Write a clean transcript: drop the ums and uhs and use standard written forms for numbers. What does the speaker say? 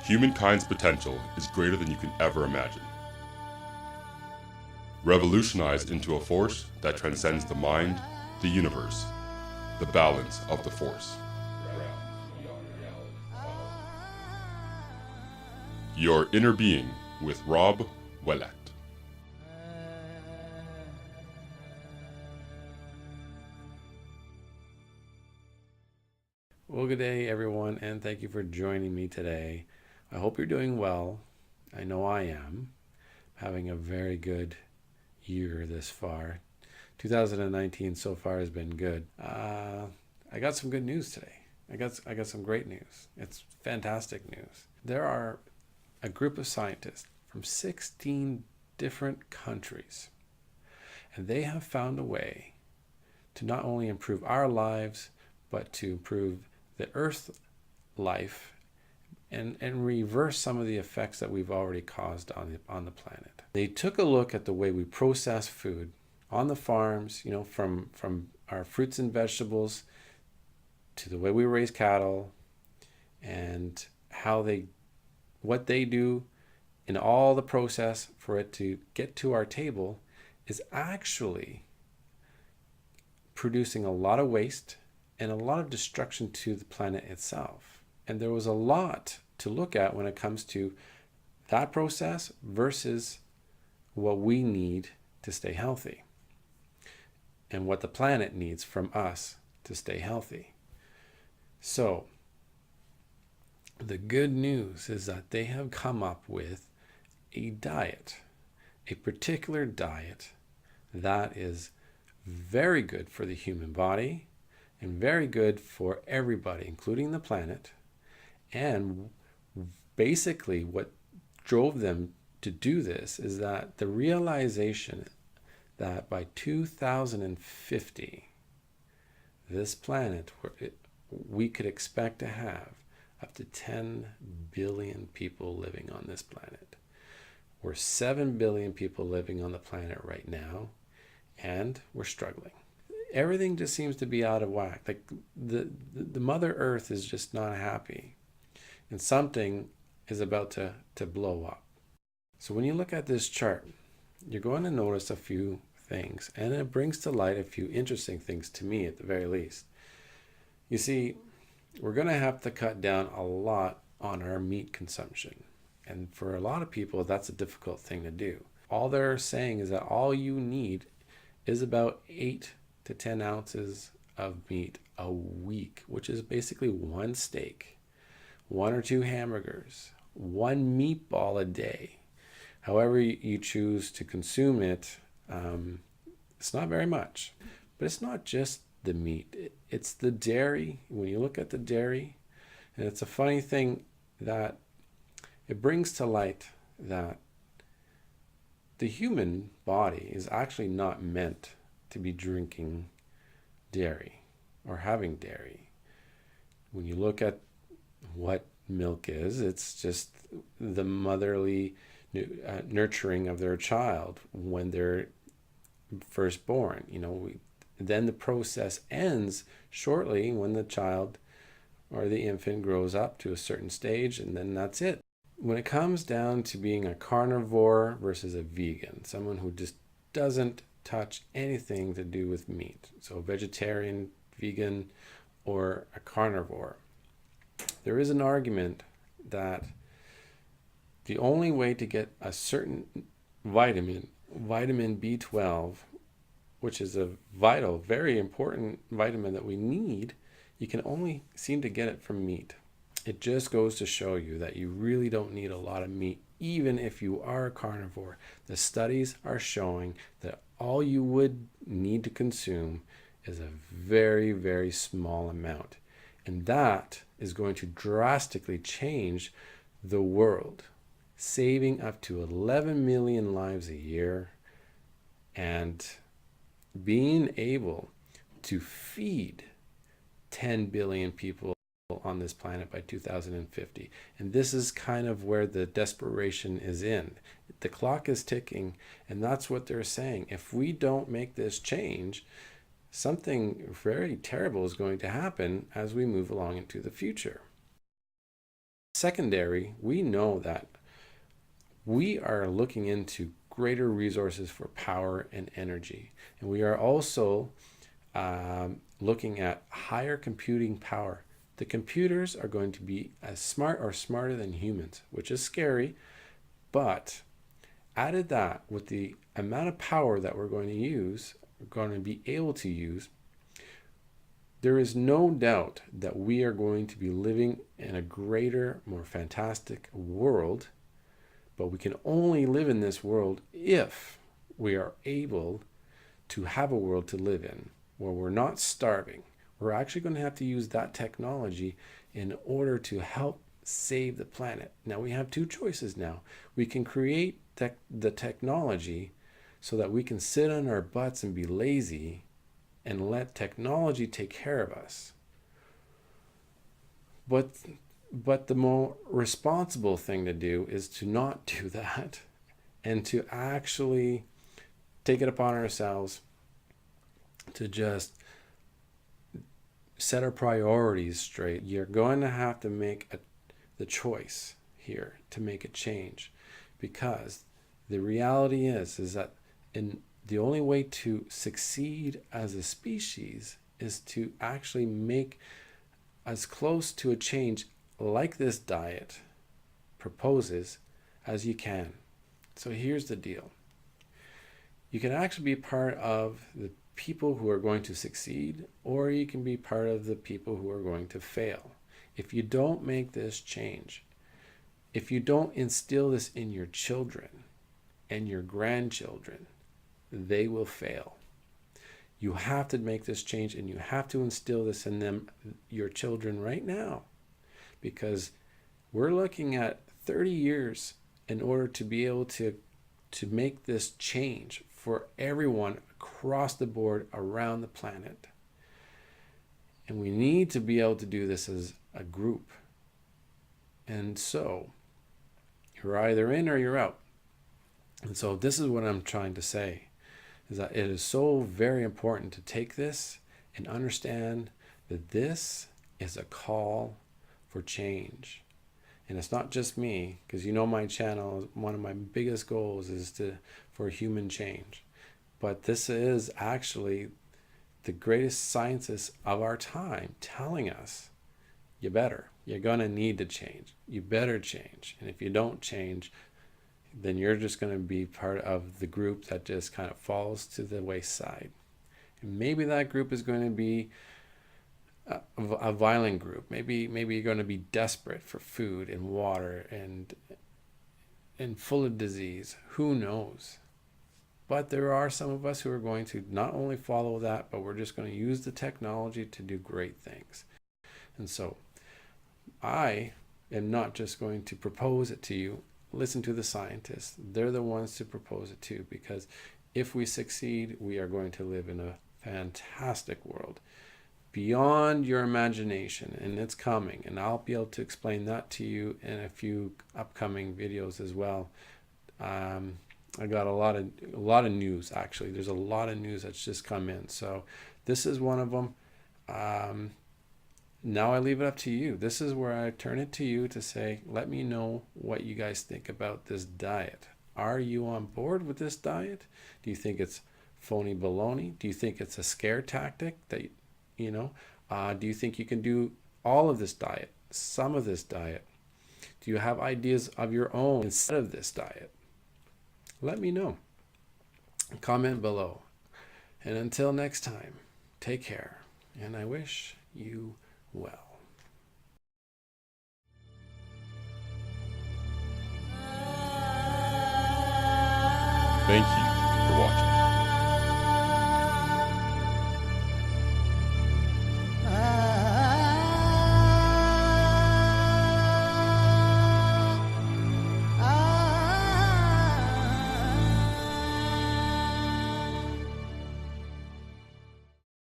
Humankind's potential is greater than you can ever imagine. Revolutionized into a force that transcends the mind, the universe, the balance of the force. Your Inner Being with Rob Ouellet. Well, good day, everyone, and thank you for joining me today. I hope you're doing well. I know I am. Having a very good year this far. 2019 so far has been good. I got some good news today. I got some great news. It's fantastic news. There are a group of scientists from 16 different countries, and they have found a way to not only improve our lives, but to improve the Earth's life and reverse some of the effects that we've already caused on the planet. They took a look at the way we process food on the farms, from our fruits and vegetables to the way we raise cattle, and what they do in all the process for it to get to our table is actually producing a lot of waste and a lot of destruction to the planet itself. And there was a lot to look at when it comes to that process versus what we need to stay healthy and what the planet needs from us to stay healthy. So the good news is that they have come up with a diet, a particular diet that is very good for the human body and very good for everybody, including the planet. And basically what drove them to do this is that the realization that by 2050, this planet, we could expect to have up to 10 billion people living on this planet. We're 7 billion people living on the planet right now, and we're struggling. Everything just seems to be out of whack. Like the Mother Earth is just not happy, and something is about to blow up. So when you look at this chart, you're going to notice a few things, and it brings to light a few interesting things to me at the very least. You see, we're going to have to cut down a lot on our meat consumption. And for a lot of people, that's a difficult thing to do. All they're saying is that all you need is about 8 to 10 ounces of meat a week, which is basically one steak, 1 or 2 hamburgers, 1 meatball a day. However you choose to consume it, it's not very much. But it's not just the meat. It's the dairy. When you look at the dairy, and it's a funny thing that it brings to light that the human body is actually not meant to be drinking dairy or having dairy. When you look at what milk is, it's just the motherly nurturing of their child when they're first born. Then the process ends shortly when the child or the infant grows up to a certain stage, and then that's it. When it comes down to being a carnivore versus a vegan, someone who just doesn't touch anything to do with meat, so vegetarian, vegan, or a carnivore, there is an argument that the only way to get a certain vitamin B12, which is a vital, very important vitamin that we need, you can only seem to get it from meat. It just goes to show you that you really don't need a lot of meat, even if you are a carnivore. The studies are showing that all you would need to consume is a very, very small amount. And that is going to drastically change the world, saving up to 11 million lives a year and being able to feed 10 billion people on this planet by 2050. And this is kind of where the desperation is in. The clock is ticking, and that's what they're saying. If we don't make this change, something very terrible is going to happen as we move along into the future. secondary, we know that we are looking into greater resources for power and energy. And we are also looking at higher computing power. The computers are going to be as smart or smarter than humans, which is scary, but added that with the amount of power that we're going to use, we're going to be able to use, there is no doubt that we are going to be living in a greater, more fantastic world, but we can only live in this world if we are able to have a world to live in where we're not starving. We're actually going to have to use that technology in order to help save the planet. Now we have two choices now. We can create the technology so that we can sit on our butts and be lazy and let technology take care of us. But the more responsible thing to do is to not do that and to actually take it upon ourselves to just set our priorities straight. You're going to have to make the choice here to make a change, because the reality is that the only way to succeed as a species is to actually make as close to a change like this diet proposes as you can. So here's the deal. You can actually be part of the people who are going to succeed, or you can be part of the people who are going to fail. If you don't make this change, if you don't instill this in your children and your grandchildren, they will fail. You have to make this change, and you have to instill this in them, your children, right now, because we're looking at 30 years in order to be able to make this change for everyone across the board around the planet. And we need to be able to do this as a group. And so you're either in or you're out. And so this is what I'm trying to say, is that it is so very important to take this and understand that this is a call for change. And it's not just me, because you know my channel, one of my biggest goals is for human change. But this is actually the greatest scientists of our time telling us, you're going to need to change. You better change. And if you don't change, then you're just going to be part of the group that just kind of falls to the wayside. And maybe that group is going to be a violent group. Maybe you're going to be desperate for food and water and full of disease. Who knows? But there are some of us who are going to not only follow that, but we're just going to use the technology to do great things. And so I am not just going to propose it to you. Listen to the scientists. They're the ones to propose it to, because if we succeed, we are going to live in a fantastic world beyond your imagination, and it's coming, and I'll be able to explain that to you in a few upcoming videos as well. I got a lot of news, actually. There's a lot of news that's just come in, so this is one of them. Now I leave it up to you. This is where I turn it to you to say, let me know what you guys think about this diet. Are you on board with this diet? Do you think it's phony baloney? Do you think it's a scare tactic that do you think you can do all of this diet, some of this diet? Do you have ideas of your own instead of this diet? Let me know. Comment below. And until next time, take care, and I wish you well. Thank you